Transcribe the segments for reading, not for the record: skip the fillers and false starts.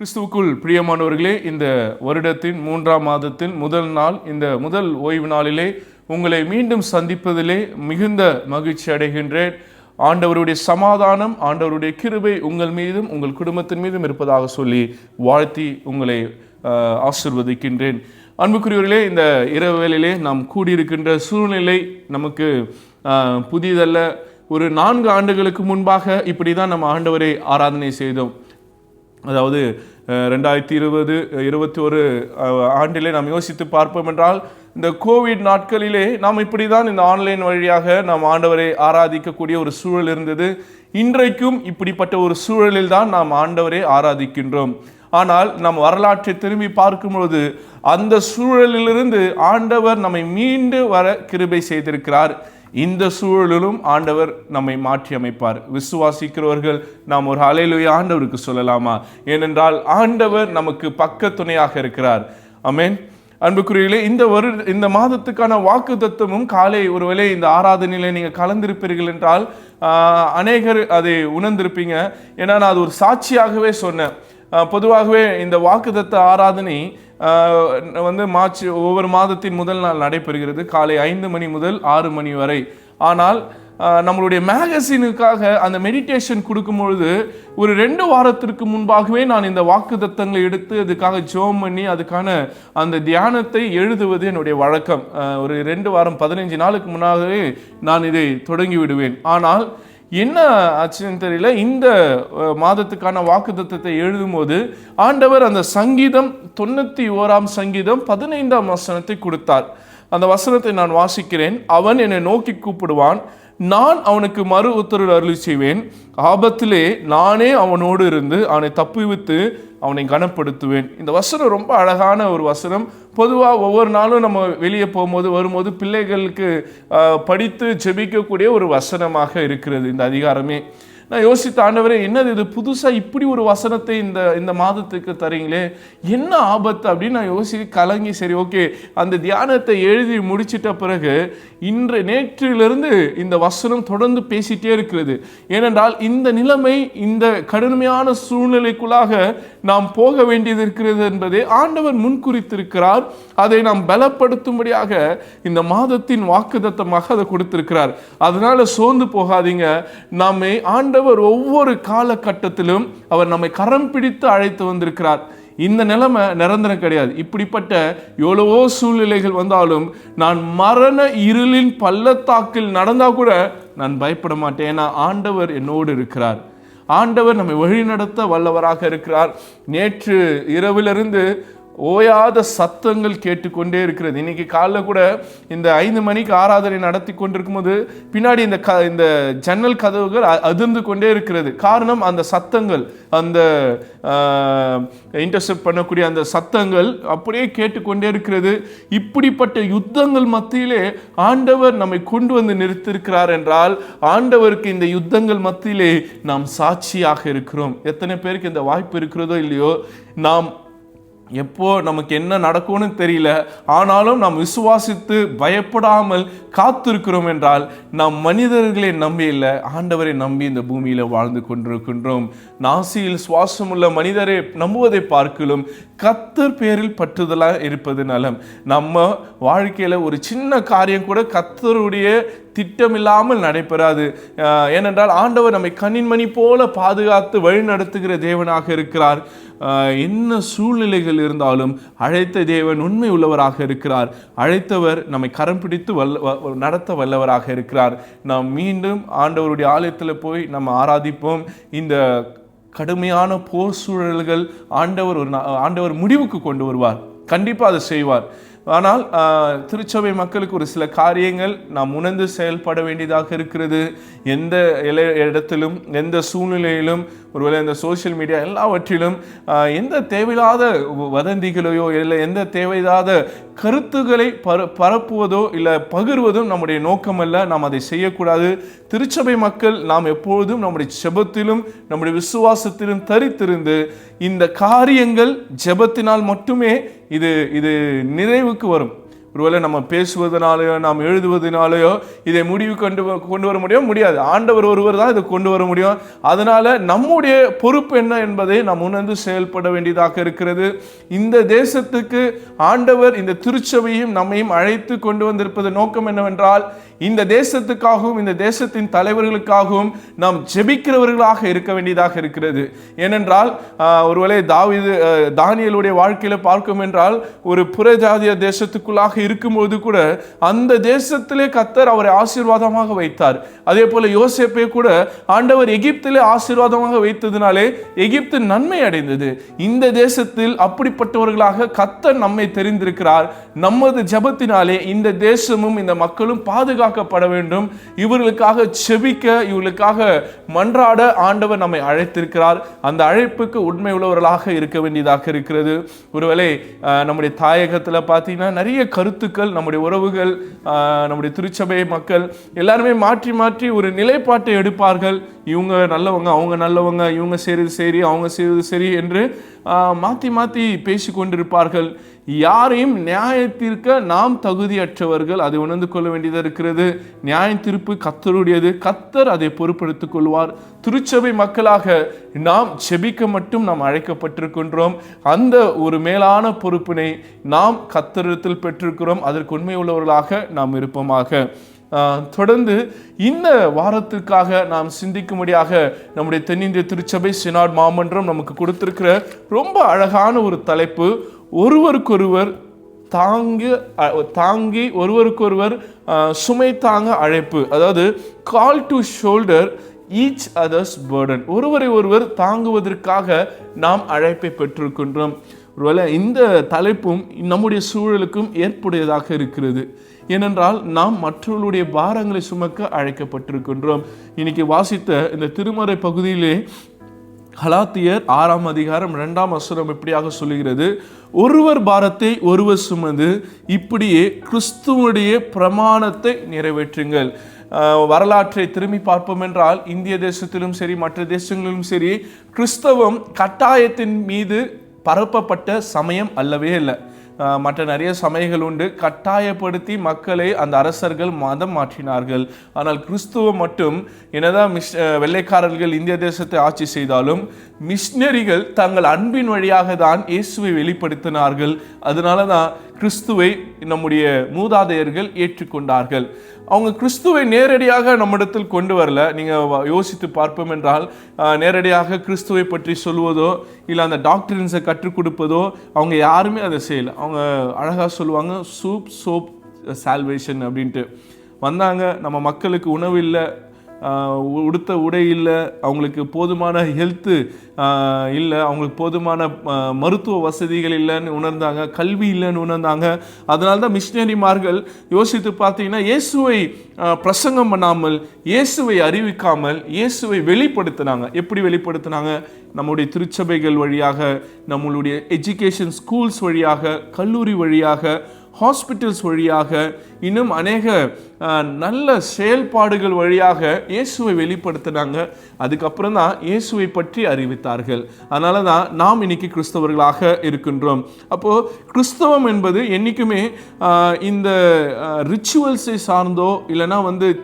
கிறிஸ்துவுக்குள் பிரியமானவர்களே, இந்த வருடத்தின் 3ஆம் மாதத்தின் முதல் நாள், இந்த முதல் ஓய்வு நாளிலே உங்களை மீண்டும் சந்திப்பதிலே மிகுந்த மகிழ்ச்சி அடைகின்றேன். ஆண்டவருடைய சமாதானம், ஆண்டவருடைய கிருபை உங்கள் மீதும் உங்கள் குடும்பத்தின் மீதும் இருப்பதாக சொல்லி வாழ்த்தி உங்களை ஆசிர்வதிக்கின்றேன். அன்புக்குரியவர்களே, இந்த இரவு வேளையிலே நாம் கூடியிருக்கின்ற சூழ்நிலை நமக்கு புதிதல்ல. ஒரு 4 ஆண்டுகளுக்கு முன்பாக இப்படி தான் நம்ம ஆண்டவரை ஆராதனை செய்தோம். அதாவது 2020-21 ஆண்டிலே நாம் யோசித்து பார்ப்போம் என்றால், இந்த கோவிட் நாட்களிலே நாம் இப்படி தான் இந்த ஆன்லைன் வழியாக நாம் ஆண்டவரை ஆராதிக்கக்கூடிய ஒரு சூழல் இருந்தது. இன்றைக்கும் இப்படிப்பட்ட ஒரு சூழலில் தான் நாம் ஆண்டவரை ஆராதிக்கின்றோம். ஆனால் நம் வரலாற்றை திரும்பி பார்க்கும்பொழுது அந்த சூழலிலிருந்து ஆண்டவர் நம்மை மீண்டு வர கிருபை செய்திருக்கிறார். இந்த சூழலிலும் ஆண்டவர் நம்மை மாற்றி அமைப்பார். விசுவாசிக்கிறவர்கள் நாம் ஒரு ஹல்லேலூயா ஆண்டவருக்கு சொல்லலாமா? ஏனென்றால் ஆண்டவர் நமக்கு பக்க துணையாக இருக்கிறார். ஆமென். அன்புக்குரியவர்களே, இந்த மாதத்துக்கான வாக்குத்தத்தமும் காலை ஒருவேளை இந்த ஆராதனையில நீங்கள் கலந்திருப்பீர்கள் என்றால் அநேகர் அதை உணர்ந்திருப்பீங்க. ஏன்னா நான் அது ஒரு சாட்சியாகவே சொன்னேன். பொதுவாகவே இந்த வாக்குத்தத்த ஆராதனை ஒவ்வொரு மாதத்தின் முதல் நாள் நடைபெறுகிறது, காலை 5 மணி முதல் 6 மணி வரை. ஆனால் நம்மளுடைய மேகசினுக்காக அந்த மெடிடேஷன் கொடுக்கும்பொழுது ஒரு 2 வாரத்திற்கு முன்பாகவே நான் இந்த வாக்குத்தத்தங்களை எடுத்து அதுக்காக ஜெபம் பண்ணி அதுக்கான அந்த தியானத்தை எழுதுவது என்னுடைய வழக்கம். ஒரு 2 வாரம் 15 நாளுக்கு முன்னாகவே நான் இதை தொடங்கி விடுவேன். ஆனால் என்ன ஆச்சுன்னு தெரியல, இந்த மாதத்துக்கான வாக்குத்தத்தத்தை எழுதும்போது ஆண்டவர் அந்த சங்கீதம் 91ஆம் சங்கீதம் 15ஆம் வசனத்தை கொடுத்தார். அந்த வசனத்தை நான் வாசிக்கிறேன். அவன் என்னை நோக்கி கூப்பிடுவான், நான் அவனுக்கு மறு உத்தரவு அருளி செய்வேன். ஆபத்திலே நானே அவனோடு இருந்து அவனை தப்புவித்து அவனை கனப்படுத்துவேன். இந்த வசனம் ரொம்ப அழகான ஒரு வசனம். பொதுவாக ஒவ்வொரு நாளும் நம்ம வெளியே வரும்போது பிள்ளைகளுக்கு படித்து ஜெபிக்கக்கூடிய ஒரு வசனமாக இருக்கிறது இந்த அதிகாரமே. நான் யோசித்த, ஆண்டவரே என்னது இது புதுசாக இப்படி ஒரு வசனத்தை இந்த மாதத்துக்கு தரீங்களே, என்ன ஆபத்து அப்படின்னு நான் யோசித்து கலங்கி, சரி ஓகே அந்த தியானத்தை எழுதி முடிச்சிட்ட பிறகு நேற்றிலிருந்து இந்த வசனம் தொடர்ந்து பேசிட்டே இருக்கிறது. ஏனென்றால் இந்த நிலைமை, இந்த கடுமையான சூழ்நிலைக்குள்ளாக நாம் போக வேண்டியது இருக்கிறது என்பதை ஆண்டவர் முன்குறித்திருக்கிறார். அதை நாம் பலப்படுத்தும்படியாக இந்த மாதத்தின் வாக்குத்தத்தமாக அதை கொடுத்திருக்கிறார். அதனால சோர்ந்து போகாதீங்க. நம்மை ஆண்டவர் ஒவ்வொரு காலகட்டத்திலும் அவர் நம்மை கரம் பிடித்து அழைத்து வந்திருக்கிறார். இந்த நிலைமை நிரந்தரம் கிடையாது. இப்படிப்பட்ட எவ்வளவோ சூழ்நிலைகள் வந்தாலும் நான் மரண இருளின் பள்ளத்தாக்கில் நடந்தா கூட நான் பயப்பட மாட்டேன். ஏன்னா ஆண்டவர் என்னோடு இருக்கிறார். ஆண்டவர் நம்மை வழிநடத்த வல்லவராக இருக்கிறார். நேற்று இரவிலிருந்து ஓயாத சத்தங்கள் கேட்டுக்கொண்டே இருக்கிறது. இன்னைக்கு காலைல கூட இந்த 5 மணிக்கு ஆராதனை நடத்தி கொண்டிருக்கும் போது பின்னாடி இந்த ஜன்னல் கதவுகள் அதிர்ந்து கொண்டே இருக்கிறது. காரணம் அந்த சத்தங்கள், அந்த இன்டர்செப்ட் பண்ணக்கூடிய அந்த சத்தங்கள் அப்படியே கேட்டுக்கொண்டே இருக்கிறது. இப்படிப்பட்ட யுத்தங்கள் மத்தியிலே ஆண்டவர் நம்மை கொண்டு வந்து நிறுத்திருக்கிறார் என்றால் ஆண்டவருக்கு இந்த யுத்தங்கள் மத்தியிலே நாம் சாட்சியாக இருக்கிறோம். எத்தனை பேருக்கு இந்த வாய்ப்பு இருக்கிறதோ இல்லையோ, நாம் எப்போ நமக்கு என்ன நடக்கும்னு தெரியல, ஆனாலும் நாம் விசுவாசித்து பயப்படாமல் காத்திருக்கிறோம் என்றால் நாம் மனிதர்களை நம்பி இல்லை, ஆண்டவரை நம்பி இந்த பூமியில வாழ்ந்து கொண்டிருக்கின்றோம். நாசியில் சுவாசமுள்ள மனிதரை நம்புவதை பார்க்கலும் கர்த்தர் பேரில் பற்றுதலாக இருப்பது நலம். நம்ம வாழ்க்கையில ஒரு சின்ன காரியம் கூட கர்த்தருடைய திட்டமில்லாமல் நடைபெறாது. ஏனென்றால் ஆண்டவர் நம்மை கண்ணின்மணி போல பாதுகாத்து வழி நடத்துகிற தேவனாக இருக்கிறார். என்ன சூழ்நிலைகள் இருந்தாலும் அழைத்த தேவன் உண்மை உள்ளவராக இருக்கிறார். அழைத்தவர் நம்மை கரம் பிடித்து நடத்த வல்லவராக இருக்கிறார். நாம் மீண்டும் ஆண்டவருடைய ஆலயத்தில் போய் நம்ம ஆராதிப்போம். இந்த கடுமையான போர் சூழல்கள் ஆண்டவர் முடிவுக்கு கொண்டு வருவார். கண்டிப்பாக அதை செய்வார். ஆனால் திருச்சபை மக்களுக்கு ஒரு சில காரியங்கள் நாம் உணர்ந்து செயல்பட வேண்டியதாக இருக்கிறது. எந்த இடத்திலும் எந்த சூழ்நிலையிலும், ஒருவேளை இந்த சோசியல் மீடியா எல்லாவற்றிலும் எந்த தேவையில்லாத வதந்திகளையோ இல்லை எந்த தேவையில்லாத கருத்துக்களை பரப்புவதோ இல்லை பகிர்வதும் நம்முடைய நோக்கம் அல்ல. நாம் அதை செய்யக்கூடாது. திருச்சபை மக்கள் நாம் எப்பொழுதும் நம்முடைய ஜெபத்திலும் நம்முடைய விசுவாசத்திலும் தரித்திருந்து இந்த காரியங்கள் ஜெபத்தினால் மட்டுமே இது நிறைவுக்கு வரும். ஒருவேளை நம்ம பேசுவதனாலேயோ நாம் எழுதுவதனாலேயோ இதை முடிவு கொண்டு வர முடியாது. ஆண்டவர் ஒருவர் தான் இதை கொண்டு வர முடியும். அதனால நம்முடைய பொறுப்பு என்ன என்பதை நாம் உணர்ந்து செயல்பட வேண்டியதாக இருக்கிறது. இந்த தேசத்துக்கு ஆண்டவர் இந்த திருச்சபையும் நம்மையும் அழைத்து கொண்டு வந்திருப்பது நோக்கம் என்னவென்றால், இந்த தேசத்துக்காகவும் இந்த தேசத்தின் தலைவர்களுக்காகவும் நாம் ஜெபிக்கிறவர்களாக இருக்க வேண்டியதாக இருக்கிறது. ஏனென்றால் ஒருவேளை தானியேலுடைய வாழ்க்கையில பார்க்கும் என்றால், ஒரு புறஜாதிய தேசத்துக்குள்ளாக இருக்கும்போது கூட அந்த தேசத்திலே கர்த்தர் அவரை ஆசீர்வாதமாக வைத்தார். அதே போல யோசேப்பை கூட ஆண்டவர் எகிப்திலே ஆசீர்வாதமாக வைத்ததினாலே எகிப்து நன்மை அடைந்தது. இந்த தேசத்தில் அப்படிப்பட்டவர்களாக கர்த்தர் நம்மை தெரிந்திருக்கிறார். நமது ஜெபத்தினாலே இந்த தேசமும் இந்த மக்களும் பாதுகாக்கப்பட வேண்டும். இவர்களுக்காக செபிக்க, இவர்களுக்காக மன்றாட ஆண்டவர் நம்மை அழைத்திருக்கிறார். அந்த அழைப்புக்கு உண்மை உள்ளவர்களாக இருக்க வேண்டியதாக இருக்கிறது. ஒருவேளை நம்முடைய தாயகத்தில் பார்த்தீங்கன்னா நிறைய கருத்துக்கள், நம்முடைய உறவுகள், நம்முடைய திருச்சபை மக்கள் எல்லாருமே மாற்றி மாற்றி ஒரு நிலைப்பாட்டை எடுப்பார்கள். இவங்க நல்லவங்க, அவங்க நல்லவங்க, இவங்க செய்வது சரி, அவங்க செய்வது சரி என்று மாற்றி மாற்றி பேசி கொண்டிருப்பார்கள். யாரையும் நியாயத்திற்க நாம் தகுதியற்றவர்கள், அதை உணர்ந்து கொள்ள வேண்டியதாக இருக்கிறது. நியாய தீர்ப்பு கர்த்தருடையது, கர்த்தர் அதை பொறுப்படுத்திக் கொள்வார். திருச்சபை மக்களாக நாம் செபிக்க மட்டும் நாம் அழைக்கப்பட்டிருக்கின்றோம். அந்த ஒரு மேலான பொறுப்பினை நாம் கர்த்தரிடத்தில் பெற்றிருக்கிறோம். அதற்கு உண்மை உள்ளவர்களாக நாம் இருப்போமாக. தொடர்ந்து இந்த வாரத்திற்காக நாம் சிந்திக்கும்படியாக நம்முடைய தென்னிந்திய திருச்சபை சினாட் மாமன்றம் நமக்கு கொடுத்திருக்கிற ரொம்ப அழகான ஒரு தலைப்பு, ஒருவருக்கொருவர் தாங்கி ஒருவருக்கொருவர் சுமை தாங்க அழைப்பு. அதாவது call to shoulder each others burden. ஒருவரை ஒருவர் தாங்குவதற்காக நாம் அழைப்பை பெற்றிருக்கின்றோம். ஒருவேளை இந்த தலைப்பும் நம்முடைய சூழலுக்கும் ஏற்புடையதாக இருக்கிறது. ஏனென்றால் நாம் மற்றவர்களுடைய பாரங்களை சுமக்க அழைக்கப்பட்டிருக்கின்றோம். இன்னைக்கு வாசித்த இந்த திருமறை பகுதியிலே கலாத்தியர் 6ஆம் அதிகாரம் 2ஆம் வசனம் இப்படியாக சொல்லுகிறது, ஒருவர் பாரத்தை ஒருவர் சுமந்து இப்படியே கிறிஸ்துவுடைய பிரமாணத்தை நிறைவேற்றுங்கள். வரலாற்றை திரும்பி பார்ப்போம் என்றால், இந்திய தேசத்திலும் சரி மற்ற தேசங்களிலும் சரி கிறிஸ்தவம் கட்டாயத்தின் மீது பரப்பப்பட்ட சமயம் அல்லவே இல்லை. மற்ற நிறைய சமயங்கள் உண்டு, கட்டாயப்படுத்தி மக்களை அந்த அரசர்கள் மதம் மாற்றினார்கள். ஆனால் கிறிஸ்துவம் மட்டும் என்னதான் வெள்ளைக்காரர்கள் இந்திய தேசத்தை ஆட்சி செய்தாலும் மிஷினரிகள் தங்கள் அன்பின் வழியாக தான் இயேசுவை வெளிப்படுத்தினார்கள். அதனால தான் கிறிஸ்துவை நம்முடைய மூதாதையர்கள் ஏற்றுக்கொண்டார்கள். அவங்க கிறிஸ்துவை நேரடியாக நம்மிடத்தில் கொண்டு வரல. நீங்கள் யோசித்து பார்ப்போம் என்றால், நேரடியாக கிறிஸ்துவை பற்றி சொல்வதோ இல்லை அந்த டாக்டரின்ஸை கற்றுக் கொடுப்பதோ அவங்க யாருமே அதை செய்யலை. அவங்க அழகாக சொல்லுவாங்க, சோப் சால்வேஷன் அப்படின்ட்டு வந்தாங்க. நம்ம மக்களுக்கு உணவு இல்லை, உடுத்த உடை இல்லை, அவங்களுக்கு போதுமான ஹெல்த்து இல்லை, அவங்களுக்கு போதுமான மருத்துவ வசதிகள் இல்லைன்னு உணர்ந்தாங்க, கல்வி இல்லைன்னு உணர்ந்தாங்க. அதனால தான் மிஷினரிமார்கள் யோசித்து பார்த்தீங்கன்னா இயேசுவை பிரசங்கம் பண்ணாமல், இயேசுவை அறிவிக்காமல் இயேசுவை வெளிப்படுத்தினாங்க. எப்படி வெளிப்படுத்தினாங்க? நம்முடைய திருச்சபைகள் வழியாக, நம்மளுடைய எஜுகேஷன் ஸ்கூல்ஸ் வழியாக, கல்லூரி வழியாக, ஹாஸ்பிட்டல்ஸ் வழியாக, இன்னும் அநேக நல்ல செயல்பாடுகள் வழியாக இயேசுவை வெளிப்படுத்தினாங்க. அதுக்கப்புறம் தான் இயேசுவை பற்றி அறிவித்தார்கள். அதனால தான் நாம் இன்னைக்கு கிறிஸ்தவர்களாக இருக்கின்றோம். அப்போது கிறிஸ்தவம் என்பது என்றைக்குமே இந்த ரிச்சுவல்ஸை சார்ந்தோ இல்லைனா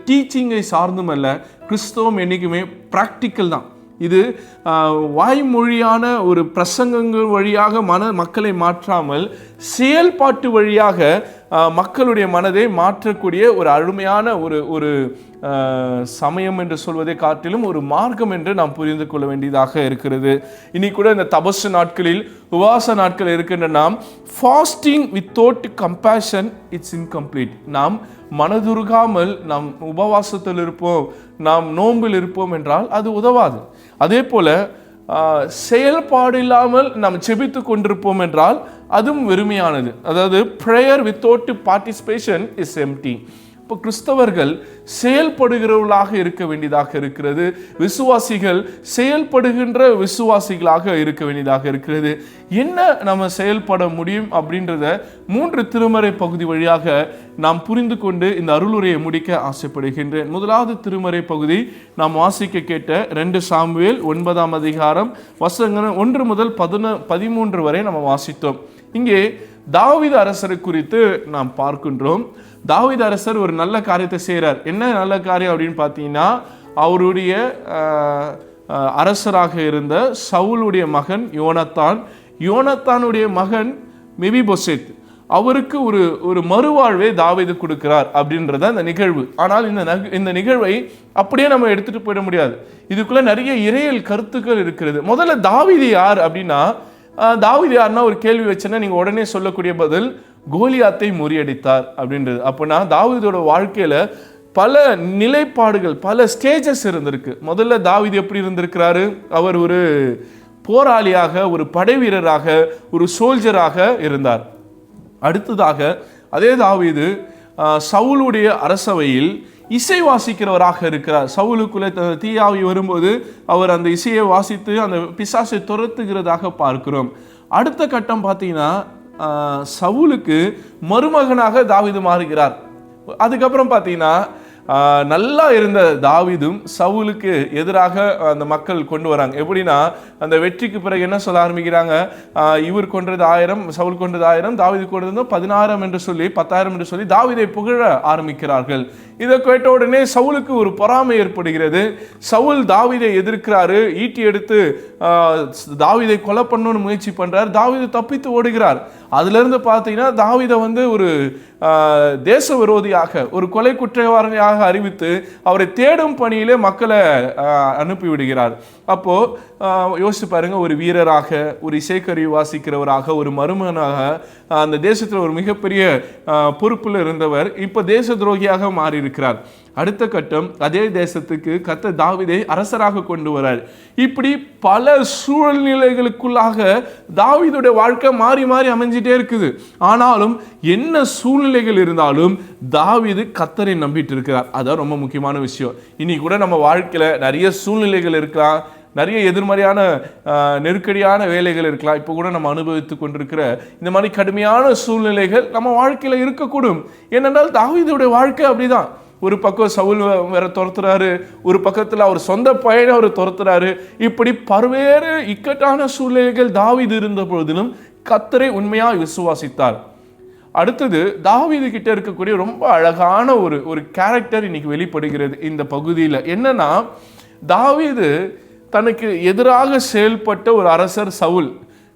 டீச்சிங்கை சார்ந்தும் அல்ல. கிறிஸ்தவம் என்றைக்குமே ப்ராக்டிக்கல் தான். இது வாய்மொழியான ஒரு பிரசங்கங்கள் வழியாக மக்களை மாற்றாமல் செயல்பாட்டு வழியாக மக்களுடைய மனதை மாற்றக்கூடிய ஒரு அருமையான ஒரு சமயம் என்று சொல்வதை காட்டிலும் ஒரு மார்க்கம் என்று நாம் புரிந்து கொள்ள வேண்டியதாக இருக்கிறது. இன்னைக்கு கூட இந்த தபசு நாட்களில், உபவாச நாட்கள் இருக்கின்றன. Fasting without compassion it's incomplete. நாம் மனதுருகாமல் நாம் உபவாசத்தில் இருப்போம், நாம் நோம்பில் இருப்போம் என்றால் அது உதவாது. அதே போல செயல்பாடு இல்லாமல் நாம் செபித்து கொண்டிருப்போம் என்றால் அதுவும் வெறுமையானது. அதாவது prayer without participation is empty. இப்போ கிறிஸ்தவர்கள் செயல்படுகிறவர்களாக இருக்க வேண்டியதாக இருக்கிறது. விசுவாசிகள் செயல்படுகின்ற விசுவாசிகளாக இருக்க வேண்டியதாக இருக்கிறது. என்ன நம்ம செயல்பட முடியும் அப்படின்றத 3 திருமறை பகுதி வழியாக நாம் புரிந்து கொண்டு இந்த அருளுரையை முடிக்க ஆசைப்படுகின்றேன். முதலாவது திருமறை பகுதி நாம் வாசிக்க கேட்ட 2 சாமுவேல் 9ஆம் அதிகாரம் வசனங்கள் 1 முதல் 13 வரை நம்ம வாசித்தோம். இங்கே தாவீது அரசரை குறித்து நாம் பார்க்கின்றோம். தாவீது அரசர் ஒரு நல்ல காரியத்தை செய்கிறார். என்ன நல்ல காரியம் அப்படின்னு பார்த்தீங்கன்னா, அவருடைய அரசராக இருந்த சவுலுடைய மகன் யோனத்தானுடைய மகன் மெபிபோசேத், அவருக்கு ஒரு மறுவாழ்வை தாவீது கொடுக்கிறார் அப்படின்றத அந்த நிகழ்வு. ஆனால் இந்த நிகழ்வை அப்படியே நம்ம எடுத்துட்டு போயிட முடியாது. இதுக்குள்ள நிறைய இறையல் கருத்துக்கள் இருக்கிறது. முதல்ல தாவீது யார் அப்படின்னா, தாவீது யாருன்னா ஒரு கேள்வி வச்சேன்னா நீங்க உடனே சொல்லக்கூடிய பதில் கோலியாத்தை முறியடித்தார் அப்படின்றது. அப்படின்னா தாவீதோட வாழ்க்கையில பல நிலைப்பாடுகள், பல ஸ்டேஜஸ் இருந்திருக்கு. முதல்ல தாவீது எப்படி இருந்திருக்கிறாரு? அவர் ஒரு போராளியாக, ஒரு படை வீரராக, ஒரு சோல்ஜராக இருந்தார். அடுத்ததாக அதே தாவீது சவுலுடைய அரசவையில் இசை வாசிக்கிறவராக இருக்கிறார். சவுலுக்குள்ளே தீயாவி வரும்போது அவர் அந்த இசையை வாசித்து அந்த பிசாசை துரத்துகிறதாக பார்க்கிறோம். அடுத்த கட்டம் பார்த்தீங்கன்னா, சவுலுக்கு மருமகனாக தாவீது மாறுகிறார். அதுக்கப்புறம் பார்த்தீங்கன்னா, நல்லா இருந்த தாவீதும் சவுலுக்கு எதிராக அந்த மக்கள் கொண்டு வராங்க. எப்படின்னா, அந்த வெற்றிக்கு பிறகு என்ன சொல்ல ஆரம்பிக்கிறாங்க? இவர் கொன்றது 1000, சவுல் கொன்றது 1000, தாவீது கொன்றது 10,000 என்று சொல்லி 10,000 என்று சொல்லி தாவீதை புகழ ஆரம்பிக்கிறார்கள். இதை கேட்ட உடனே சவுலுக்கு ஒரு பொறாமை ஏற்படுகிறது. சவுல் தாவீதை எதிர்க்கிறாரு, ஈட்டி எடுத்து தாவீதை கொலை பண்ணணும்னு முயற்சி பண்றார். தாவீது தப்பித்து ஓடுகிறார். அதுல இருந்து பார்த்தீங்கன்னா, தாவீதை ஒரு தேச விரோதியாக, ஒரு கொலை குற்றவாளியாக அறிவித்து அவரை தேடும் பணியிலே மக்களை அனுப்பிவிடுகிறார். அப்போ யோசிச்சு பாருங்க, ஒரு வீரராக, ஒரு இசைக்கருவி வாசிக்கிறவராக, ஒரு மருமகனாக, அந்த தேசத்தில் ஒரு மிகப்பெரிய பொறுப்பில் இருந்தவர் இப்ப தேச துரோகியாக மாறி இருக்கிறார். அடுத்த கட்டம், அதே தேசத்துக்கு கர்த்தர் தாவீதை அரசராக கொண்டு வரார். இப்படி பல சூழ்நிலைகளுக்குள்ளாக தாவீதுடைய வாழ்க்கை மாறி மாறி அமைஞ்சிட்டே இருக்குது. ஆனாலும் என்ன சூழ்நிலைகள் இருந்தாலும் தாவீது கர்த்தரை நம்பிட்டு இருக்கிறார். அதான் ரொம்ப முக்கியமான விஷயம். இன்னைக்கு கூட நம்ம வாழ்க்கையில நிறைய சூழ்நிலைகள் இருக்கலாம், நிறைய எதிர்மறையான நெருக்கடியான வேலைகள் இருக்கலாம். இப்போ கூட நம்ம அனுபவித்து கொண்டிருக்கிற இந்த மாதிரி கடுமையான சூழ்நிலைகள் நம்ம வாழ்க்கையில இருக்கக்கூடும். ஏனென்றால் தாவீதுடைய வாழ்க்கை அப்படிதான். ஒரு பக்கம் சவுல் வேற துரத்துறாரு, ஒரு பக்கத்தில் அவர் சொந்த பையனை அவர் துரத்துறாரு. இப்படி பல்வேறு இக்கட்டான சூழ்நிலைகள் தாவீது இருந்த பொழுதிலும் கர்த்தரை உண்மையாக விசுவாசித்தார். அடுத்தது தாவீது கிட்ட இருக்கக்கூடிய ரொம்ப அழகான ஒரு கேரக்டர் இன்னைக்கு வெளிப்படுகிறது இந்த பகுதியில். என்னன்னா, தாவீது தனக்கு எதிராக செயல்பட்ட ஒரு அரசர் சவுல்,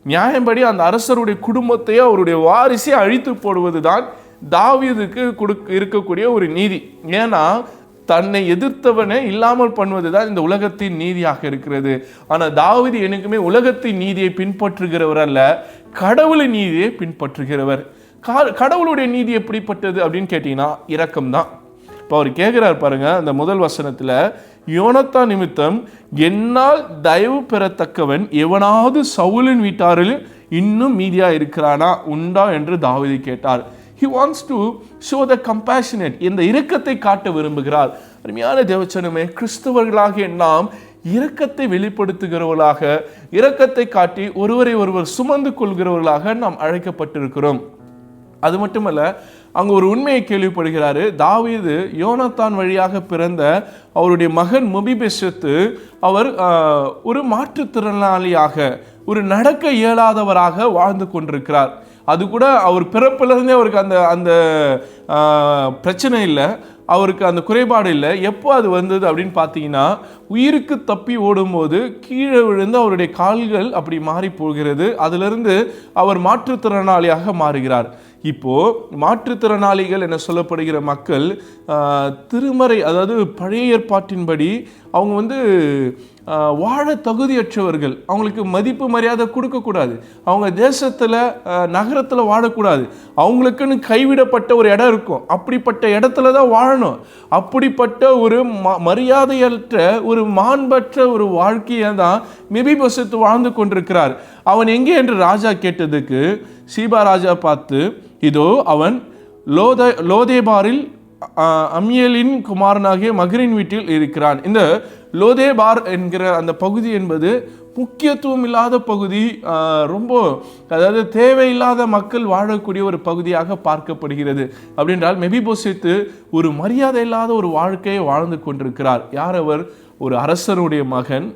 நியாயம்படி அந்த அரசருடைய குடும்பத்தையே அவருடைய வாரிசை அழித்து போடுவதுதான் தாவீதுக்கு இருக்கக்கூடிய ஒரு நீதி. ஏன்னா, தன்னை எதிர்த்தவனை இல்லாமல் பண்ணுவதுதான் இந்த உலகத்தின் நீதியாக இருக்கிறது. ஆனா தாவீது எனக்குமே உலகத்தின் நீதியை பின்பற்றுகிறவர் அல்ல, கடவுளின் நீதியை பின்பற்றுகிறவர். கடவுளுடைய நீதி எப்படிப்பட்டது அப்படின்னு கேட்டீங்கன்னா, இரக்கம் தான். இப்போ அவர் கேட்கிறார் பாருங்க, அந்த முதல் வசனத்துல, யோனத்தான் நிமித்தம் என்னால் தயவு பெறத்தக்கவன் எவனாவது சவுலின் வீட்டாரில் இன்னும் மீதியா இருக்கிறானா உண்டா என்று தாவீது கேட்டார். He wants to show the compassionate, இந்த இரக்கத்தை காட்ட விரும்புகிறார். அருமையான தேவச்சனமே, கிறிஸ்தவர்களாகிய நாம் இரக்கத்தை வெளிப்படுத்துகிறவர்களாக, இரக்கத்தை காட்டி ஒருவரை ஒருவர் சுமந்து கொள்கிறவர்களாக நாம் அழைக்கப்பட்டிருக்கிறோம். அது மட்டுமல்ல, அங்க ஒரு உண்மையை கேள்விப்படுகிறாரு. தாவீது யோனத்தான் வழியாக பிறந்த அவருடைய மகன் மெபிபோசேத் அவர் ஒரு மாற்றுத்திறனாளியாக, ஒரு நடக்க இயலாதவராக வாழ்ந்து கொண்டிருக்கிறார். அது கூட அவர் பிறப்பிலிருந்தே அவருக்கு அந்த பிரச்சனை இல்லை, அவருக்கு அந்த குறைபாடு இல்லை. எப்போ அது வந்தது அப்படின்னு பார்த்தீங்கன்னா, உயிருக்கு தப்பி ஓடும்போது கீழே விழுந்து அவருடைய கால்கள் அப்படி மாறி போகிறது. அதிலிருந்து அவர் மாற்றுத்திறனாளியாக மாறுகிறார். இப்போ மாற்றுத்திறனாளிகள் என சொல்லப்படுகிற மக்கள் திருமறை, அதாவது பழைய ஏற்பாட்டின்படி அவங்க வாழ தகுதியற்றவர்கள். அவங்களுக்கு மதிப்பு மரியாதை கொடுக்கக்கூடாது, அவங்க தேசத்தில் நகரத்தில் வாழக்கூடாது, அவங்களுக்குன்னு கைவிடப்பட்ட ஒரு இடம் இருக்கும், அப்படிப்பட்ட இடத்துல தான் வாழணும். அப்படிப்பட்ட ஒரு மரியாதையற்ற, ஒரு மாண்பற்ற ஒரு வாழ்க்கையை தான் மெபிபோசேத் வாழ்ந்து கொண்டிருக்கிறார். அவன் எங்கே என்று ராஜா கேட்டதுக்கு சீபா ராஜா பார்த்து, இதோ அவன் லோதேபாரில் அம்மியலின் குமாரனாகிய மகரின் வீட்டில் இருக்கிறான். இந்த லோதேபார் என்கிற அந்த பகுதி என்பது முக்கியத்துவம் இல்லாத பகுதி, ரொம்ப அதாவது தேவையில்லாத மக்கள் வாழக்கூடிய ஒரு பகுதியாக பார்க்கப்படுகிறது. அப்படின்றால் மெபிபோசேத் ஒரு மரியாதை இல்லாத ஒரு வாழ்க்கையை வாழ்ந்து கொண்டிருக்கிறார். யார் அவர்? ஒரு அரசருடைய மகன்.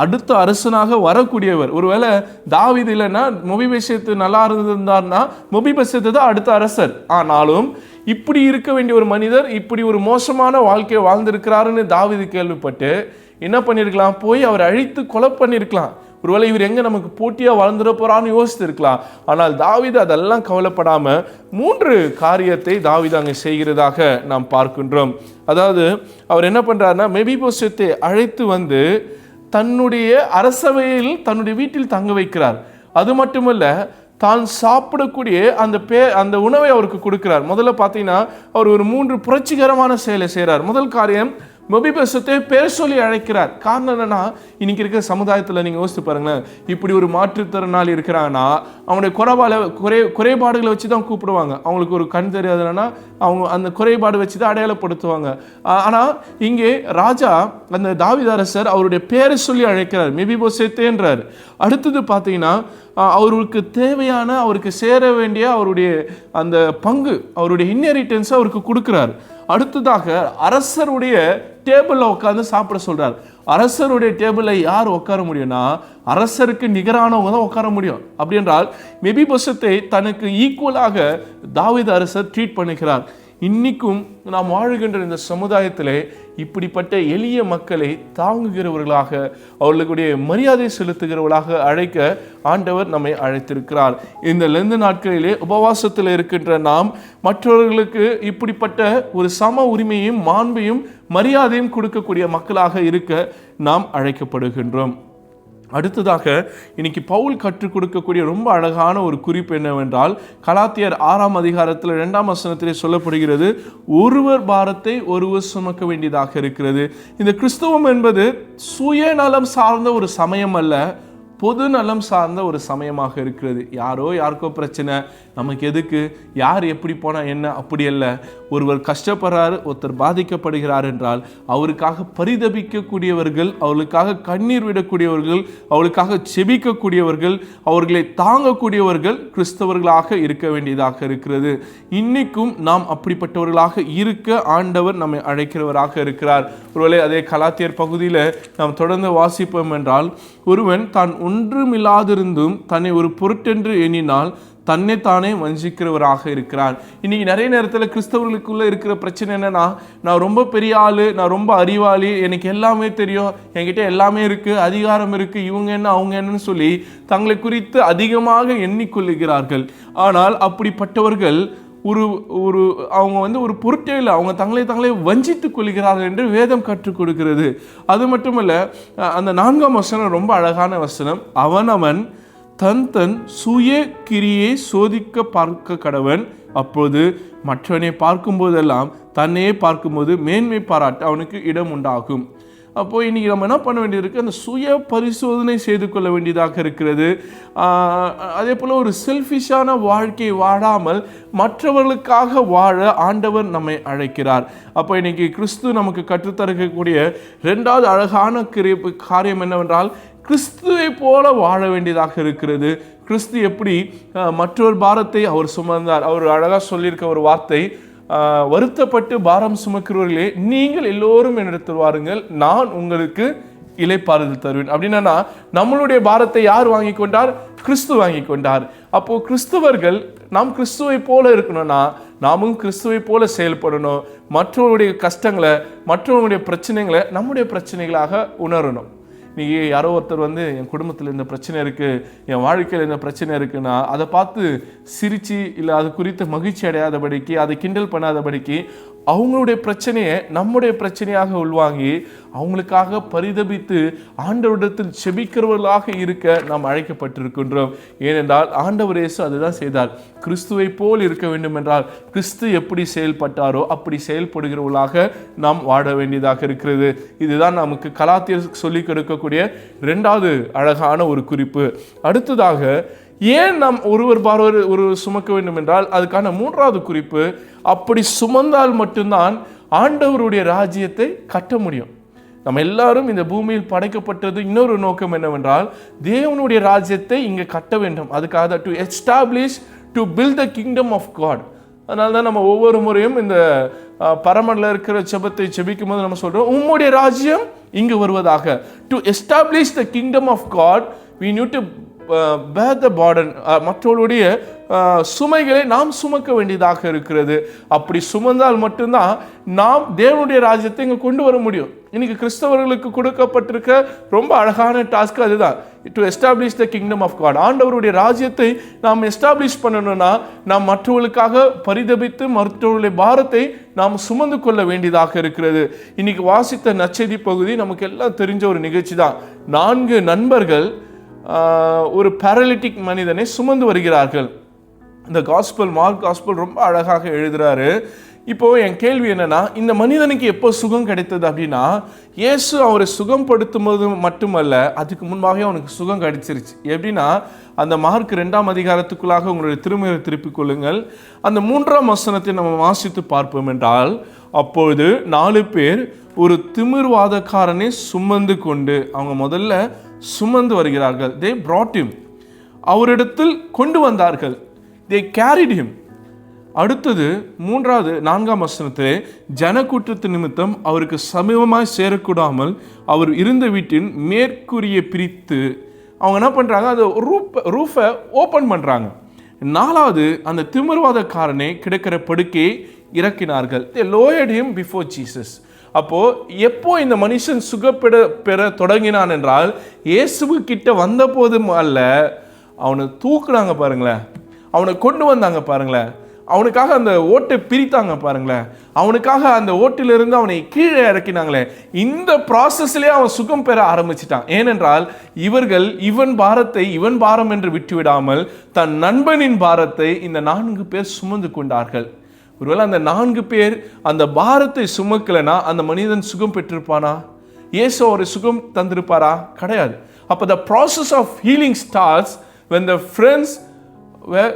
அடுத்த அரசனாக வரக்கூடியவர். ஒருவேளை தாவீது இல்லைன்னா மொபிபெசேத்து நல்லா இருந்திருந்தார்னா மொபிபெசேத்து தான் அடுத்த அரசர். ஆனாலும் இப்படி இருக்க வேண்டிய ஒரு மனிதர் இப்படி ஒரு மோசமான வாழ்க்கையை வாழ்ந்திருக்கிறாருன்னு தாவீது கேள்விப்பட்டு என்ன பண்ணியிருக்கலாம், போய் அவர் அழித்து கொலை பண்ணியிருக்கலாம். ஒருவேளை இவர் எங்க நமக்கு போட்டியா வாழ்ந்துட போறான்னு யோசித்து இருக்கலாம். ஆனால் தாவீது அதெல்லாம் கவலைப்படாம 3 காரியத்தை தாவீது அங்கே செய்கிறதாக நாம் பார்க்கின்றோம். அதாவது அவர் என்ன பண்றாருன்னா, மெபிபோசேத்தை அழைத்து வந்து தன்னுடைய அரசவையில் தன்னுடைய வீட்டில் தங்க வைக்கிறார். அது மட்டுமல்ல, தான் சாப்பிடக்கூடிய அந்த உணவை அவருக்கு கொடுக்கிறார். முதல்ல பார்த்தீங்கன்னா அவர் ஒரு 3 புரட்சிகரமான செயலை செய்கிறார். முதல் காரியம், மெபிபோசேத்தை பேர் சொல்லி அழைக்கிறார். காரணம் என்னன்னா, இன்னைக்கு இருக்கிற சமுதாயத்தில் நீங்கள் யோசித்து பாருங்களேன், இப்படி ஒரு மாற்றுத்திறனாளி இருக்கிறாங்கன்னா அவனுடைய குறைபாடுகளை வச்சு தான் கூப்பிடுவாங்க. அவங்களுக்கு ஒரு கண் தெரியாதுன்னா அவங்க அந்த குறைபாடு வச்சு தான் அடையாளப்படுத்துவாங்க. ஆனால் இங்கே ராஜா அந்த தாவீது அரசர் அவருடைய பேரை சொல்லி அழைக்கிறார், மெபிபோசேத்தேன்றார். அடுத்தது பார்த்தீங்கன்னா அவருக்கு தேவையான, அவருக்கு சேர வேண்டிய அவருடைய அந்த பங்கு, அவருடைய இன்ஹெரிட்டன்ஸை அவருக்கு கொடுக்கிறார். அடுத்ததாக அரசருடைய டேபிளில் உட்காந்து சாப்பிட சொல்றார். அரசருடைய டேபிளில் யார் உட்கார முடியும்னா அரசருக்கு நிகரானவங்க தான் உட்கார முடியும். அப்படி என்றால் மெபிபோசேத்தை தனக்கு ஈக்குவலாக தாவீது அரசர் ட்ரீட் பண்ணுகிறார். இன்னைக்கும் நாம் வாழுகின்ற இந்த சமுதாயத்திலே இப்படிப்பட்ட எளிய மக்களை தாங்குகிறவர்களாக, அவர்களுடைய மரியாதை செலுத்துகிறவர்களாக அழைக்க ஆண்டவர் நம்மை அழைத்திருக்கிறார். இந்த லெந்து நாட்களிலே உபவாசத்தில் இருக்கின்ற நாம் மற்றவர்களுக்கு இப்படிப்பட்ட ஒரு சம உரிமையும் மாண்பையும் மரியாதையும் கொடுக்கக்கூடிய மக்களாக இருக்க நாம் அழைக்கப்படுகின்றோம். அடுத்ததாக இன்னைக்கு பவுல் கற்றுக் கொடுக்கக்கூடிய ரொம்ப அழகான ஒரு குறிப்பு என்னவென்றால், கலாத்தியர் 6ஆம் அதிகாரத்தில் 2ஆம் வசனத்திலே சொல்லப்படுகிறது, ஒருவர் பாரத்தை ஒருவர் சுமக்க வேண்டியதாக இருக்கிறது. இந்த கிறிஸ்தவம் என்பது சுயநலம் சார்ந்த ஒரு சமயம் அல்ல, பொது நலம் சார்ந்த ஒரு சமயமாக இருக்கிறது. யாரோ யாருக்கோ பிரச்சனை, நமக்கு எதுக்கு, யார் எப்படி போனால் என்ன, அப்படி அல்ல. ஒருவர் கஷ்டப்படுறாரு, ஒருத்தர் பாதிக்கப்படுகிறார் என்றால் அவருக்காக பரிதபிக்கக்கூடியவர்கள், அவர்களுக்காக கண்ணீர் விடக்கூடியவர்கள், அவளுக்காக செபிக்கக்கூடியவர்கள், அவர்களை தாங்கக்கூடியவர்கள் கிறிஸ்தவர்களாக இருக்க வேண்டியதாக இருக்கிறது. இன்னைக்கும் நாம் அப்படிப்பட்டவர்களாக இருக்க ஆண்டவர் நம்மை அழைக்கிறவராக இருக்கிறார். ஒருவேளை அதே கலாத்தியர் பகுதியில் நாம் தொடர்ந்து வாசிப்போம் என்றால், ஒருவன் தான் ஒன்றுமில்லாதிருந்தும் தன்னை ஒரு பொருட்டென்று எண்ணினால் தன்னைத்தானே வஞ்சிக்கிறவராக இருக்கிறார். இன்னைக்கு நிறைய நேரத்தில் கிறிஸ்தவர்களுக்குள்ள இருக்கிற பிரச்சனை என்னன்னா, நான் ரொம்ப பெரிய ஆளு, நான் ரொம்ப அறிவாளி, எனக்கு எல்லாமே தெரியும், என்கிட்ட எல்லாமே இருக்கு, அதிகாரம் இருக்கு, இவங்க என்ன அவங்க என்னன்னு சொல்லி தங்களை குறித்து அதிகமாக எண்ணிக்கொள்ளுகிறார்கள். ஆனால் அப்படிப்பட்டவர்கள் அவங்க ஒரு பொருட்டே இல்லை, அவங்க தங்களை வஞ்சித்துக் கொள்கிறார்கள் என்று வேதம் கற்றுக் கொடுக்கிறது. அது மட்டுமல்ல, அந்த 4ஆம் வசனம் ரொம்ப அழகான வசனம், அவன் தன் சுய கிரியை சோதிக்க பார்க்க கடவன், அப்போது மற்றவனை பார்க்கும் போதெல்லாம் தன்னையே பார்க்கும்போது மேன்மை பாராட்ட அவனுக்கு இடம் உண்டாகும். அப்போ இன்னைக்கு நம்ம என்ன பண்ண வேண்டியது, அந்த சுய பரிசோதனை செய்து கொள்ள வேண்டியதாக இருக்கிறது. அதே போல் ஒரு செல்ஃபிஷான வாழ்க்கை வாழாமல் மற்றவர்களுக்காக வாழ ஆண்டவர் நம்மை அழைக்கிறார். அப்போ இன்னைக்கு கிறிஸ்து நமக்கு கற்றுத்தரக்கூடிய 2வது அழகான காரியம் என்னவென்றால், கிறிஸ்துவை போல வாழ வேண்டியதாக இருக்கிறது. கிறிஸ்து எப்படி மற்றொரு பாரத்தை அவர் சுமந்தார். அவர் அழகாக சொல்லியிருக்க ஒரு வார்த்தை, வருத்தப்பட்டு பாரம் சுமக்கிறவர்களே நீங்கள் எல்லோரும் என்னிடத்தில் வாருங்கள், நான் உங்களுக்கு இளைப்பாறுதல் தருவேன். அப்படின்னா நம்மளுடைய பாரத்தை யார் வாங்கி கொண்டார்? கிறிஸ்து வாங்கி கொண்டார். அப்போ கிறிஸ்தவர்கள் நாம் கிறிஸ்துவை போல இருக்கணும்னா நாமும் கிறிஸ்துவை போல செயல்படணும். மற்றவருடைய கஷ்டங்களை, மற்றவருடைய பிரச்சனைகளை நம்முடைய பிரச்சனைகளாக உணரணும். நீங்கள் யாரோ ஒருத்தர் என் குடும்பத்தில் இந்த பிரச்சனை இருக்குது, என் வாழ்க்கையில் இந்த பிரச்சனை இருக்குன்னா அதை பார்த்து சிரித்து இல்லை அது குறித்து மகிழ்ச்சி அடையாதபடிக்கு, அதை கிண்டல் பண்ணாதபடிக்கு அவங்களுடைய பிரச்சனையை நம்முடைய பிரச்சனையாக உள்வாங்கி அவங்களுக்காக பரிதபித்து ஆண்டவரிடத்தில் செபிக்கிறவர்களாக இருக்க நாம் அழைக்கப்பட்டிருக்கின்றோம். ஏனென்றால் ஆண்டவர் இயேசு அதுதான் செய்தார். கிறிஸ்துவை போல் இருக்க வேண்டும் என்றால் கிறிஸ்து எப்படி செயல்பட்டாரோ அப்படி செயல்படுகிறவர்களாக நாம் வாழ வேண்டியதாக இருக்கிறது. இதுதான் நமக்கு கலாத்தியர் சொல்லிக் கொடுக்கக்கூடிய 2வது அழகான ஒரு குறிப்பு. அடுத்ததாக, ஏன் நாம் ஒரு சுமக்க வேண்டும் என்றால் அதுக்கான 3வது குறிப்பு, அப்படி சுமந்தால் மட்டும்தான் ஆண்டவருடைய ராஜ்யத்தை கட்ட முடியும். நம்ம எல்லாரும் இந்த பூமியில் படைக்கப்பட்டது இன்னொரு நோக்கம் என்னவென்றால், தேவனுடைய ராஜ்யத்தை இங்கே கட்ட வேண்டும். அதுக்காக to establish, to build the kingdom of God. அதனால தான் நம்ம ஒவ்வொரு முறையும் இந்த பரமனில் இருக்கிற ஜெபத்தை ஜெபிக்கும் போது நம்ம சொல்கிறோம், உம்முடைய ராஜ்யம் இங்கு வருவதாக. To establish the kingdom of God we need to bear the burden. மற்றவர்களுடைய சுமைகளை நாம் சுமக்க வேண்டியதாக இருக்கிறது. அப்படி சுமந்தால் மட்டும்தான் நாம் தேவனுடைய ராஜ்யத்தை இங்கே கொண்டு வர முடியும். இன்னைக்கு கிறிஸ்தவர்களுக்கு கொடுக்கப்பட்டிருக்க ரொம்ப அழகான டாஸ்க் அதுதான், to establish the kingdom of God. ஆண்டவருடைய ராஜ்யத்தை நாம் எஸ்டாப்ளிஷ் பண்ணணும்னா நாம் மற்றவர்களுக்காக பரிதபித்து மற்றவர்களுடைய பாரத்தை நாம் சுமந்து கொள்ள வேண்டியதாக இருக்கிறது. இன்னைக்கு வாசித்த நற்செய்தி பகுதி நமக்கு எல்லாம் தெரிஞ்ச ஒரு நிகழ்ச்சி தான். 4 நண்பர்கள் ஒரு பேரலிட்டிக் மனிதனை சுமந்து வருகிறார்கள். இந்த காஸ்பல், மார்க் காஸ்பல் ரொம்ப அழகாக எழுதுறாரு. இப்போ என் கேள்வி என்னன்னா, இந்த மனிதனுக்கு எப்போ சுகம் கிடைத்தது அப்படின்னா, இயேசு அவரை சுகம் போது மட்டுமல்ல, அதுக்கு முன்பாகவே அவனுக்கு சுகம் கிடைச்சிருச்சு. எப்படின்னா, அந்த மார்க் 2ஆம் அதிகாரத்துக்குள்ளாக உங்களுடைய திருமையை திருப்பிக் கொள்ளுங்கள். அந்த 3ஆம் வசனத்தை நம்ம வாசித்து பார்ப்போம் என்றால், அப்பொழுது 4 பேர் ஒரு திமிர்வாதக்காரனை சுமந்து கொண்டு, அவங்க முதல்ல சுமந்து வருகிறார்கள். they brought him, அவரிடத்தில் கொண்டு வந்தார்கள். they carried him. அடுத்தது 4ஆம் வசனத்திலே, ஜனக்கூட்டத்து நிமித்தம் அவருக்கு சமீபமாய் சேரக்கூடாமல் அவர் இருந்த வீட்டின் மேற்கூரையை பிரித்து அவங்க என்ன பண்றாங்க, அந்த ரூஃபை ஓப்பன் பண்றாங்க. 4வது, அந்த திமிர்வாதக்காரனை கிடக்கிற படுக்கையை இறக்கினார்கள். they lowered him before Jesus. அப்போ எப்போ இந்த மனுஷன் பெற தொடங்கினான் என்றால், இயேசுவு கிட்ட வந்த போதும் அல்ல, அவனை தூக்குனாங்க பாருங்களேன், அவனை கொண்டு வந்தாங்க பாருங்களேன், அவனுக்காக அந்த ஓட்டை பிரித்தாங்க பாருங்களேன், அவனுக்காக அந்த ஓட்டிலிருந்து அவனை கீழே இறக்கினாங்களே. இந்த ப்ராசஸ்லேயே அவன் சுகம் பெற ஆரம்பிச்சிட்டான். ஏனென்றால் இவர்கள் இவன் பாரம் என்று விட்டுவிடாமல் தன் நண்பனின் பாரத்தை இந்த 4 பேர் சுமந்து கொண்டார்கள். ஒருவேளை அந்த 4 பேர் அந்த பாரத்தை சுமக்கலைன்னா அந்த மனிதன் சுகம் பெற்றிருப்பானா? இயேசு ஒரு சுகம் தந்திருப்பாரா? கிடையாது. அப்போ the process of healing starts when the friends were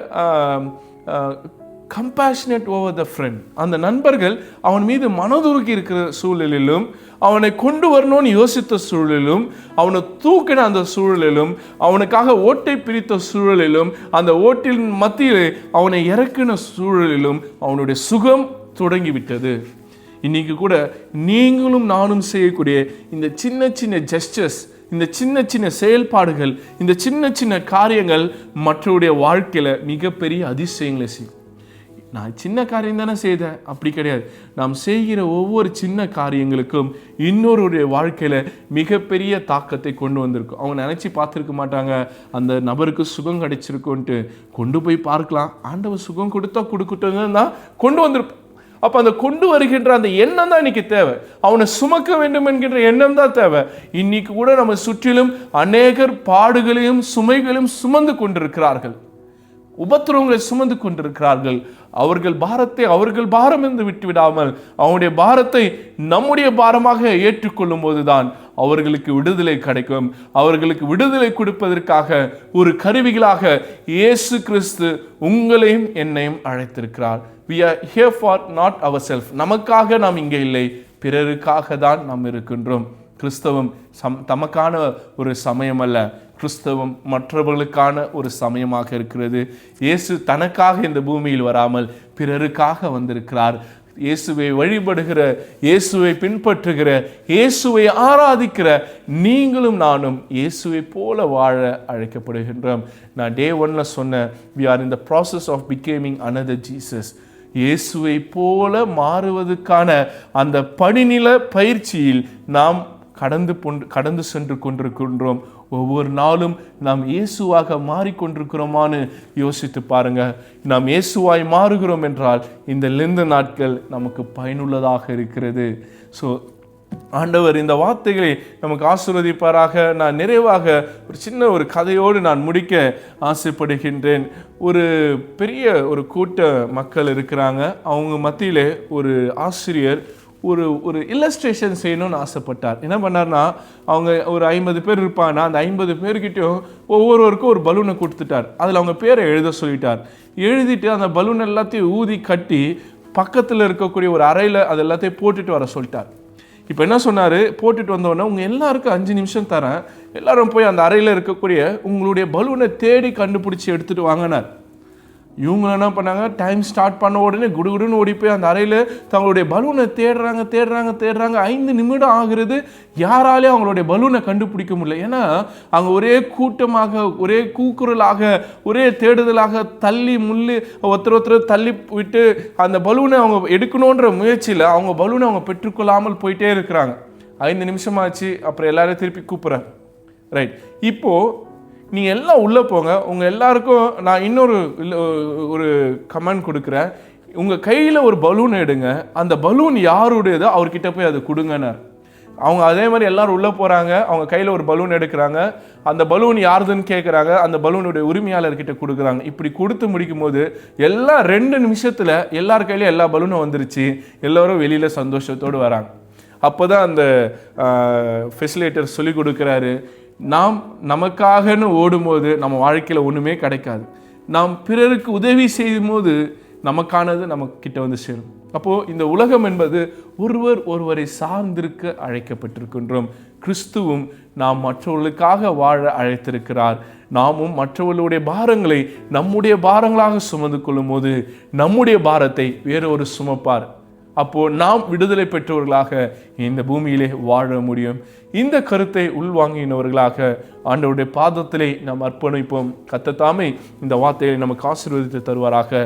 compassionate over the friend. அந்த நண்பர்கள் அவன் மீது மனதுருகி இருக்கிற சூழலிலும், அவனை கொண்டு வரணும்னு யோசித்த சூழலிலும், அவனை தூக்கின அந்த சூழலிலும், அவனுக்காக ஓட்டை பிரித்த சூழலிலும், அந்த ஓட்டின் மத்தியில் அவனை இறக்கின சூழலிலும் அவனுடைய சுகம் தொடங்கிவிட்டது. இன்னைக்கு கூட நீங்களும் நானும் செய்யக்கூடிய இந்த சின்ன சின்ன ஜெஸ்டர்ஸ், இந்த சின்ன சின்ன செயல்பாடுகள், இந்த சின்ன சின்ன காரியங்கள் மற்றவருடைய வாழ்க்கையில் மிகப்பெரிய அதிசயங்களை செய்யும். நான் சின்ன காரியம் தானே செய்தேன், அப்படி கிடையாது. நாம் செய்கிற ஒவ்வொரு சின்ன காரியங்களுக்கும் இன்னொருடைய வாழ்க்கையில் மிகப்பெரிய தாக்கத்தை கொண்டு வந்திருக்கும். அவங்க நினச்சி பார்த்துருக்க மாட்டாங்க அந்த நபருக்கு சுகம் கிடைச்சிருக்குன்ட்டு. கொண்டு போய் பார்க்கலாம், ஆண்டவர் சுகம் கொடுக்கட்டும் தான் கொண்டு வந்திருப்போம். அப்போ அந்த கொண்டு வருகின்ற அந்த எண்ணம் தான் இன்னைக்கு தேவை. அவனை சுமக்க வேண்டும் என்கின்ற எண்ணம் தான் தேவை. இன்னைக்கு கூட நம்ம சுற்றிலும் அநேகர் பாடுகளையும் சுமைகளையும் சுமந்து கொண்டிருக்கிறார்கள், உபத்திரவங்களை சுமந்து கொண்டிருக்கிறார்கள். அவர்கள் பாரத்தை அவர்கள் பாரம் என்று விட்டுவிடாமல் அவனுடைய பாரத்தை நம்முடைய பாரமாக ஏற்றுக்கொள்ளும் போதுதான் அவர்களுக்கு விடுதலை கிடைக்கும். அவர்களுக்கு விடுதலை கொடுப்பதற்காக ஒரு கருவிகளாக இயேசு கிறிஸ்து உங்களையும் என்னையும் அழைத்திருக்கிறார். We are here for not ourselves. நமக்காக நாம் இங்கே இல்லை, பிறருக்காக தான் நாம் இருக்கின்றோம். கிறிஸ்தவம் தமக்கான ஒரு சமயம் அல்ல, கிறிஸ்தவம் மற்றவர்களுக்கான ஒரு சமயமாக இருக்கிறது. இயேசு தனக்காக இந்த பூமியில் வராமல் பிறருக்காக வந்திருக்கிறார். இயேசுவை வழிபடுகிற, இயேசுவை பின்பற்றுகிற, இயேசுவை ஆராதிக்கிற நீங்களும் நானும் இயேசுவை போல வாழ அழைக்கப்படுகின்றோம். நான் Day 1 சொன்னேன், we are in the process of becoming another Jesus. இயேசுவை போல மாறுவதற்கான அந்த படிநில பயிற்சியில் நாம் கடந்து சென்று கொண்டிருக்கின்றோம். ஒவ்வொரு நாளும் நாம் இயேசுவாக மாறிக்கொண்டிருக்கிறோமான்னு யோசித்து பாருங்க. நாம் இயேசுவாய் மாறுகிறோம் என்றால் இந்த லெந்து நாட்கள் நமக்கு பயனுள்ளதாக இருக்கிறது. ஸோ ஆண்டவர் இந்த வார்த்தைகளை நமக்கு ஆசீர்வதிப்பாராக. நான் நிறைவாக ஒரு சின்ன ஒரு கதையோடு நான் முடிக்க ஆசைப்படுகின்றேன். ஒரு பெரிய ஒரு கூட்ட மக்கள் இருக்கிறாங்க. அவங்க மத்தியிலே ஒரு ஆசிரியர் ஒரு இல்லஸ்ட்ரேஷன் செய்யணும்னு ஆசைப்பட்டார். என்ன பண்ணார்னா, அவங்க ஒரு 50 பேர் இருப்பாங்கன்னா அந்த 50 பேர்கிட்டையும் ஒவ்வொருவருக்கும் ஒரு பலூனை கொடுத்துட்டார். அதில் அவங்க பேரை எழுத சொல்லிட்டார். எழுதிட்டு அந்த பலூன் எல்லாத்தையும் ஊதி கட்டி பக்கத்தில் இருக்கக்கூடிய ஒரு அறையில் அது எல்லாத்தையும் போட்டுட்டு வர சொல்லிட்டார். இப்போ என்ன சொன்னார், போட்டுட்டு வந்தோடனே உங்கள் எல்லாருக்கும் 5 நிமிஷம் தரேன், எல்லாரும் போய் அந்த அறையில் இருக்கக்கூடிய உங்களுடைய பலூனை தேடி கண்டுபிடிச்சி எடுத்துகிட்டு வாங்கினார். இவங்க என்ன பண்ணாங்க, டைம் ஸ்டார்ட் பண்ண உடனே குடுகுடுன்னு ஓடி போய் அந்த அறையில் தங்களுடைய பலூனை தேடுறாங்க. 5 நிமிடம் ஆகிறது, யாராலையும் அவங்களுடைய பலூனை கண்டுபிடிக்க முடியல. ஏன்னா அங்கே ஒரே கூட்டமாக, ஒரே கூக்குரலாக, ஒரே தேடுதலாக, தள்ளி முள்ளி ஒருத்தர் தள்ளி விட்டு அந்த பலூனை அவங்க எடுக்கணுன்ற முயற்சியில் அவங்க பலூனை அவங்க பெற்றுக்கொள்ளாமல் போயிட்டே இருக்கிறாங்க. 5 நிமிஷமாச்சு. அப்புறம் எல்லாரும் திருப்பி கூப்பிட்றேன். ரைட், இப்போது நீங்கள் எல்லாம் உள்ளே போங்க. உங்கள் எல்லாருக்கும் நான் இன்னொரு ஒரு கமெண்ட் கொடுக்குறேன். உங்கள் கையில் ஒரு பலூன் எடுங்க, அந்த பலூன் யாருடையதோ அவர்கிட்ட போய் அதை கொடுங்கன்னார். அவங்க அதே மாதிரி எல்லாரும் உள்ளே போகிறாங்க, அவங்க கையில் ஒரு பலூன் எடுக்கிறாங்க, அந்த பலூன் யாருதுன்னு கேட்குறாங்க, அந்த பலூனுடைய உரிமையாளர்கிட்ட கொடுக்குறாங்க. இப்படி கொடுத்து முடிக்கும் போது எல்லாம் 2 நிமிஷத்தில் எல்லார் கையிலையும் எல்லா பலூனும் வந்துருச்சு. எல்லோரும் வெளியில் சந்தோஷத்தோடு வராங்க. அப்போ தான் அந்த ஃபெசிலேட்டர் சொல்லி கொடுக்குறாரு, நாம் நமக்காகன்னு ஓடும்போது நம்ம வாழ்க்கையில் ஒன்றுமே கிடைக்காது. நாம் பிறருக்கு உதவி செய்யும் போது நமக்கானது நமக்கிட்ட வந்து சேரும். அப்போது இந்த உலகம் என்பது ஒருவரை சார்ந்திருக்க அழைக்கப்பட்டிருக்கின்றோம். கிறிஸ்துவும் நாம் மற்றவர்களுக்காக வாழ அழைத்திருக்கிறார். நாமும் மற்றவர்களுடைய பாரங்களை நம்முடைய பாரங்களாக சுமந்து கொள்ளும் போது நம்முடைய பாரத்தை வேறொரு சுமப்பார். அப்போது நாம் விடுதலை பெற்றவர்களாக இந்த பூமியிலே வாழ முடியும். இந்த கருத்தை உள்வாங்கினவர்களாக ஆண்டவருடைய பாதத்திலே நாம் அர்ப்பணிப்போம். கர்த்தர் தாமே இந்த வார்த்தையை நமக்கு ஆசீர்வதித்து தருவாராக.